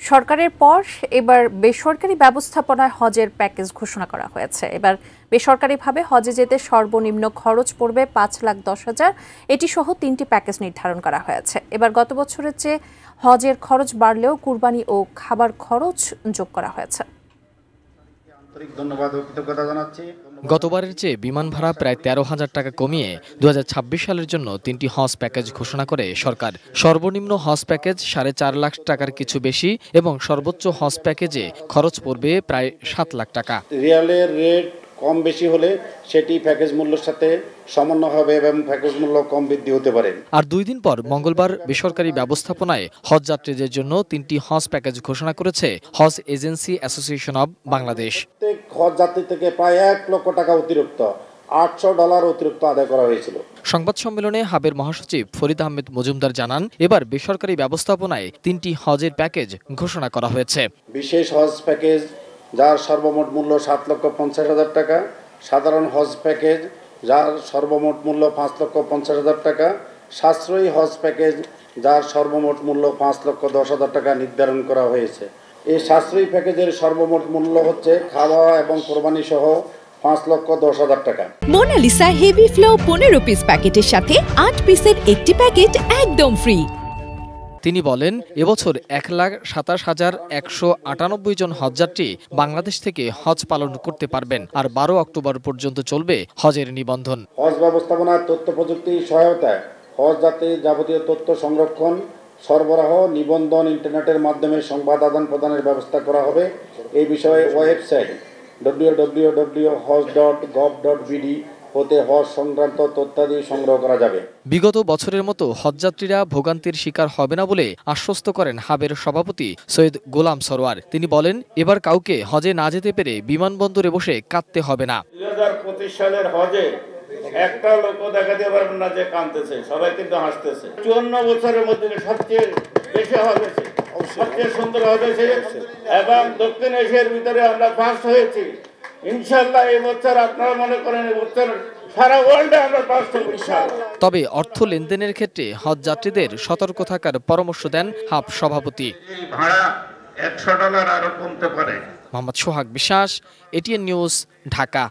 সরকারের পর এবার বেসরকারি ব্যবস্থাপনায় হজের প্যাকেজ ঘোষণা করা হয়েছে। এবার বেসরকারিভাবে হজে যেতে সর্বনিম্ন খরচ পড়বে ৫,১০,০০০। এটি সহ ৩টি প্যাকেজ নির্ধারণ করা হয়েছে। এবার গত বছরের চেয়ে হজের খরচ বাড়লেও কুরবানি ও খাবার খরচ যোগ করা হয়েছে। গতবারের চেয়ে বিমান ভাড়া প্রায় ১৩,০০০ টাকা কমিয়ে ২০২৬ সালের জন্য ৩টি হজ প্যাকেজ ঘোষণা করে সরকার। সর্বনিম্ন হজ প্যাকেজ ৪.৫ লাখ টাকার কিছু বেশি এবং সর্বোচ্চ হজ প্যাকেজে খরচ পড়বে প্রায় ৭ লাখ টাকা। রিয়ালের রেট কম বেশি হলে সেটি প্যাকেজ মূল্যের সাথে সমন্বয় হবে এবং প্যাকেজ মূল্য কম বৃদ্ধি হতে পারে। আর ২ দিন পর মঙ্গলবার বেসরকারি ব্যবস্থাপনায় হজ যাত্রীদের জন্য ৩টি হজ প্যাকেজ ঘোষণা করেছে হজ এজেন্সি অ্যাসোসিয়েশন অব বাংলাদেশ। প্রত্যেক হজ যাত্রী থেকে প্রায় ১ লক্ষ টাকা অতিরিক্ত $৮০০ অতিরিক্ত আদায় করা হয়েছিল। সংবাদ সম্মেলনে হাবের মহাসচিব ফরিদ আহমেদ মজুমদার জানান, এবার বেসরকারি ব্যবস্থাপনায় 3টি হজের প্যাকেজ ঘোষণা করা হয়েছে। বিশেষ হজ প্যাকেজ যার সর্বমোট মূল্য ৭,৫০,০০০ টাকা, সাধারণ হজ প্যাকেজ যার সর্বমোট মূল্য ৫,৫০,০০০ টাকা, সাশ্রয়ী হজ প্যাকেজ যার সর্বমোট মূল্য ৫,১০,০০০ টাকা নির্ধারণ করা হয়েছে। এই সাশ্রয়ী প্যাকেজের সর্বমোট মূল্য হচ্ছে খাওয়া এবং কোরবানি সহ ৫,১০,০০০ টাকা। মোনালিসা হেভি ফ্লো ১৫ পিস প্যাকেটের সাথে ৮ পিসের একটি প্যাকেট একদম ফ্রি। তিনি বলেন, এবছর ১,২৭,১৯৮ জন হজযাত্রী বাংলাদেশ থেকে হজ পালন করতে পারবেন। আর ১২ অক্টোবর পর্যন্ত চলবে হজের নিবন্ধন। হজ ব্যবস্থাপনার তথ্য প্রযুক্তি সহায়তায় হজ যাত্রীর যাবতীয় তথ্য সংরক্ষণ, সরবরাহ, নিবন্ধন, ইন্টারনেটের মাধ্যমে সংবাদ আদান প্রদানের ব্যবস্থা করা হবে। এই বিষয়ে ওয়েবসাইট www.hoj.gov.bd হতে হজ সংক্রান্ত তথ্যাদি সংগ্রহ করা যাবে। বিগত বছরের মতো হজযাত্রীরা ভোগান্তির শিকার হবে না বলে আশ্বস্ত করেন হাবের সভাপতি সৈয়দ গোলাম সরোয়ার। তিনি বলেন, এবার কাউকে হজে না যেতে পেরে বিমানবন্দরে বসে কাঁদতে হবে না। ২০২৫ সালের হজে একটা লোক দেখাতে পারবেন না যে কাঁদতেছে, সবাই কিন্তু হাসতেছে। ৫৪ বছরের মধ্যে সবচেয়ে বেশি হজ হয়েছে, সবচেয়ে সুন্দর হজ হয়েছে এবং দক্ষিণ এশিয়ার ভিতরে আমরা ফার্স্ট হয়েছি। ইনশাআল্লাহ এই বছর আপনারা মনে করেন এই বছর সারা ওয়ার্ল্ডে আমরা ফার্স্ট হব ইনশাআল্লাহ। তবে অর্থ লেনদেনের ক্ষেত্রে হজ যাত্রীদের সতর্ক থাকার পরামর্শ দেন হাব সভাপতি। ভাড়া $100 আরো কমতে পারে। মোহাম্মদ সোহাগ বিশ্বাস, এটিএন নিউজ, ঢাকা।